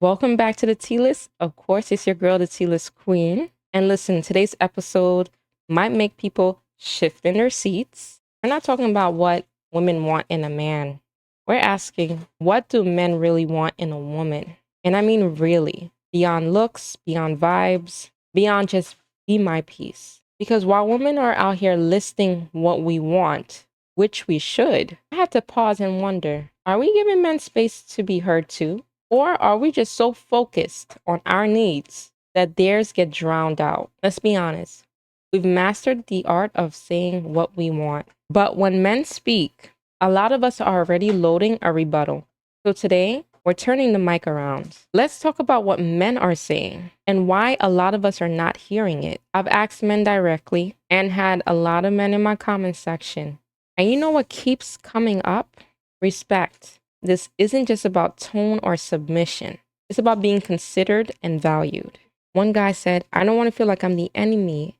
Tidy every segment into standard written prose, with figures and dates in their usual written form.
Welcome back to the Tea List. Of course, it's your girl, the Tea List Queen. And listen, today's episode might make people shift in their seats. We're not talking about what women want in a man. We're asking, what do men really want in a woman? And I mean, really, beyond looks, beyond vibes, beyond just be my peace. Because while women are out here listing what we want, which we should, I had to pause and wonder, are we giving men space to be heard too? Or are we just so focused on our needs that theirs get drowned out? Let's be honest. We've mastered the art of saying what we want. But when men speak, a lot of us are already loading a rebuttal. So today, we're turning the mic around. Let's talk about what men are saying and why a lot of us are not hearing it. I've asked men directly and had a lot of men in my comment section. And you know what keeps coming up? Respect. This isn't just about tone or submission. It's about being considered and valued. One guy said, I don't want to feel like I'm the enemy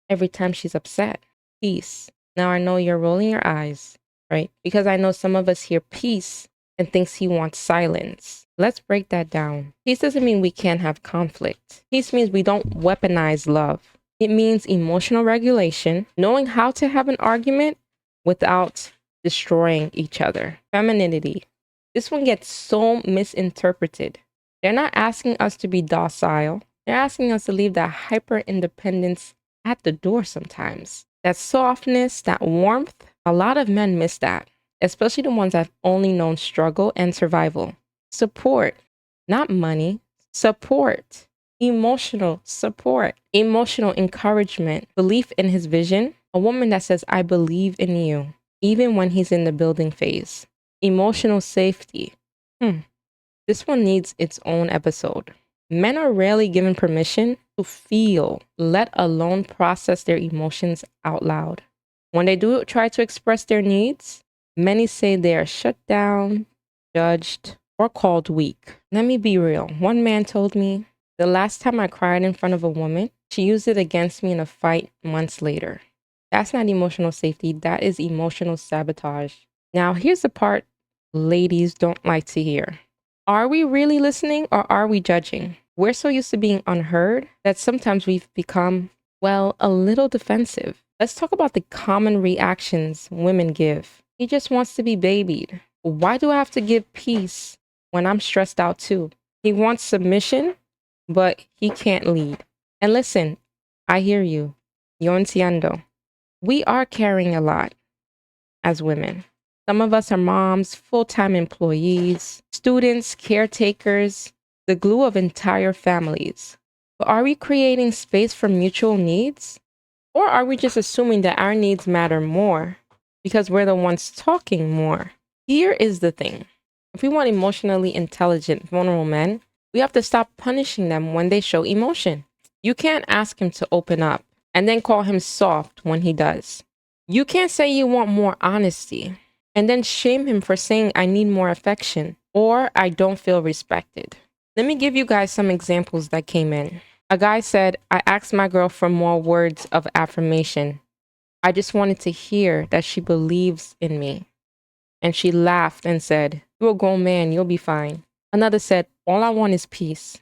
every time she's upset. Peace. Now I know you're rolling your eyes, right? Because I know some of us hear peace and thinks he wants silence. Let's break that down. Peace doesn't mean we can't have conflict. Peace means we don't weaponize love. It means emotional regulation, knowing how to have an argument without destroying each other. Femininity. This one gets so misinterpreted. They're not asking us to be docile. They're asking us to leave that hyper independence at the door sometimes. That softness, that warmth, a lot of men miss that, especially the ones that have only known struggle and survival. Support, not money, support, emotional support, emotional encouragement, belief in his vision. A woman that says, I believe in you, even when he's in the building phase. Emotional safety. This one needs its own episode. Men are rarely given permission to feel, let alone process their emotions out loud. When they do try to express their needs, many say they are shut down, judged, or called weak. Let me be real. One man told me, the last time I cried in front of a woman, she used it against me in a fight months later. That's not emotional safety. That is emotional sabotage. Now, here's the part ladies don't like to hear. Are we really listening or are we judging? We're so used to being unheard that sometimes we've become, well, a little defensive. Let's talk about the common reactions women give. He just wants to be babied. Why do I have to give peace when I'm stressed out too? He wants submission, but he can't lead. And listen, I hear you. Yo entiendo. We are carrying a lot as women. Some of us are moms, full-time employees, students, caretakers, the glue of entire families. But are we creating space for mutual needs? Or are we just assuming that our needs matter more because we're the ones talking more? Here is the thing. If we want emotionally intelligent, vulnerable men, we have to stop punishing them when they show emotion. You can't ask him to open up and then call him soft when he does. You can't say you want more honesty and then shame him for saying, I need more affection, or I don't feel respected. Let me give you guys some examples that came in. A guy said, I asked my girl for more words of affirmation. I just wanted to hear that she believes in me. And she laughed and said, you're a grown man, you'll be fine. Another said, all I want is peace.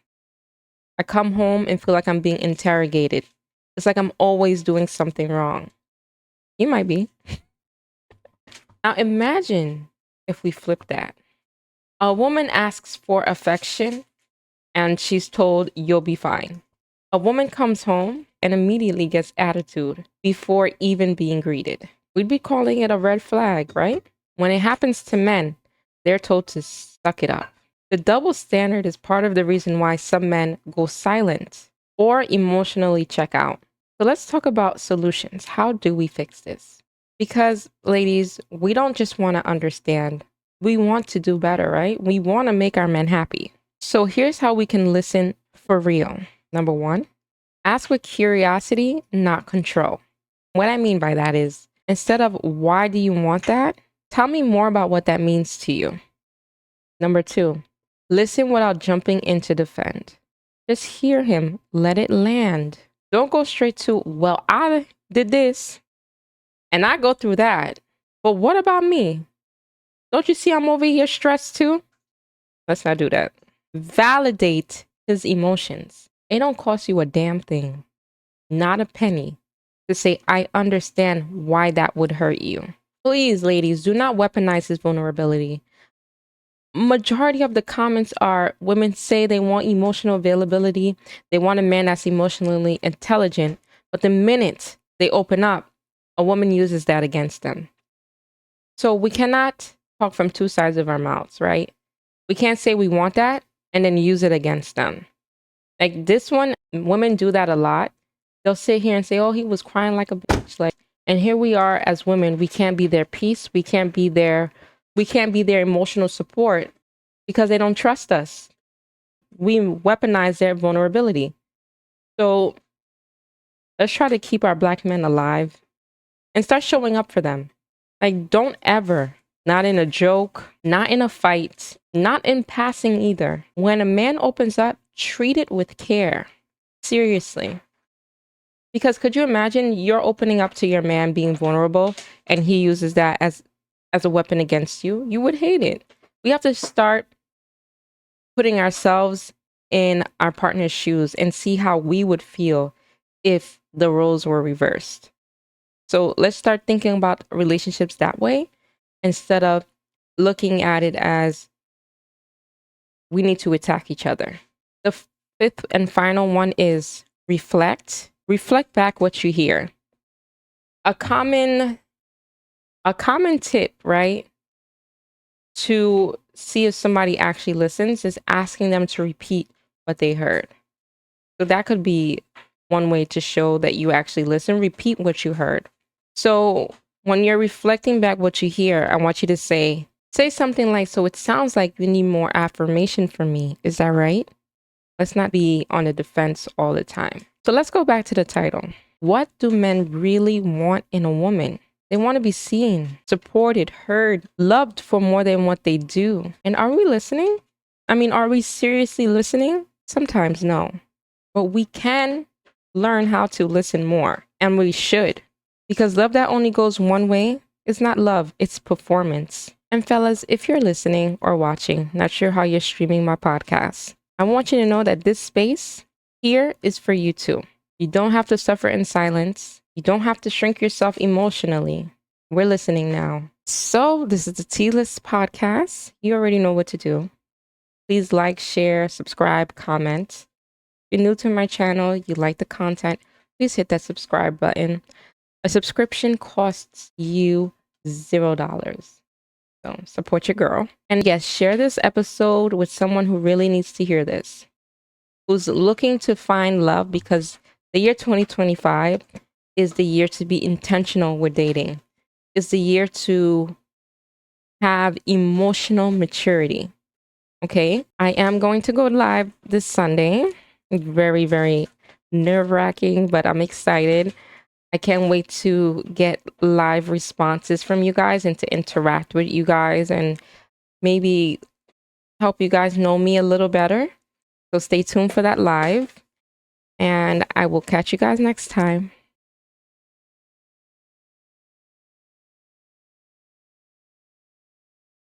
I come home and feel like I'm being interrogated. It's like I'm always doing something wrong. You might be. Now imagine if we flip that. A woman asks for affection and she's told, you'll be fine. A woman comes home and immediately gets attitude before even being greeted. We'd be calling it a red flag, right? When it happens to men, they're told to suck it up. The double standard is part of the reason why some men go silent or emotionally check out. So let's talk about solutions. How do we fix this? Because, ladies, we don't just want to understand. We want to do better, right? We want to make our men happy. So here's how we can listen for real. Number one, ask with curiosity, not control. What I mean by that is, instead of why do you want that? Tell me more about what that means to you. Number two, listen without jumping in to defend. Just hear him, let it land. Don't go straight to, well, I did this and I go through that. But what about me? Don't you see I'm over here stressed too? Let's not do that. Validate his emotions. It don't cost you a damn thing, not a penny, to say, I understand why that would hurt you. Please, ladies, do not weaponize his vulnerability. Majority of the comments are women say they want emotional availability. They want a man that's emotionally intelligent. But the minute they open up, a woman uses that against them. So we cannot talk from two sides of our mouths, right? We can't say we want that and then use it against them. Like this one, women do that a lot. They'll sit here and say, oh, he was crying like a bitch. Like, and here we are as women, we can't be their peace. We can't be their emotional support because they don't trust us. We weaponize their vulnerability. So let's try to keep our Black men alive and start showing up for them. Like, don't ever, not in a joke, not in a fight, not in passing either. When a man opens up, treat it with care. Seriously. Because could you imagine you're opening up to your man being vulnerable and he uses that as a weapon against you? You would hate it. We have to start putting ourselves in our partner's shoes and see how we would feel if the roles were reversed. So let's start thinking about relationships that way instead of looking at it as we need to attack each other. The fifth and final one is reflect. Reflect back what you hear. A common tip, right, to see if somebody actually listens is asking them to repeat what they heard. So that could be one way to show that you actually listen. Repeat what you heard. So when you're reflecting back what you hear, I want you to say something like, so it sounds like you need more affirmation from me. Is that right? Let's not be on the defense all the time. So let's go back to the title. What do men really want in a woman? They want to be seen, supported, heard, loved for more than what they do. And are we listening? I mean, are we seriously listening? Sometimes no. But we can learn how to listen more, and we should. Because love that only goes one way is not love, it's performance. And fellas, if you're listening or watching, not sure how you're streaming my podcast, I want you to know that this space here is for you too. You don't have to suffer in silence. You don't have to shrink yourself emotionally. We're listening now. So this is the T-List podcast. You already know what to do. Please like, share, subscribe, comment. If you're new to my channel, you like the content, please hit that subscribe button. A subscription costs you $0. So support your girl. And yes, share this episode with someone who really needs to hear this, who's looking to find love, because the year 2025 is the year to be intentional with dating. It's the year to have emotional maturity. Okay? I am going to go live this Sunday. Very, very nerve-wracking, but I'm excited. I can't wait to get live responses from you guys and to interact with you guys and maybe help you guys know me a little better. So stay tuned for that live, and I will catch you guys next time.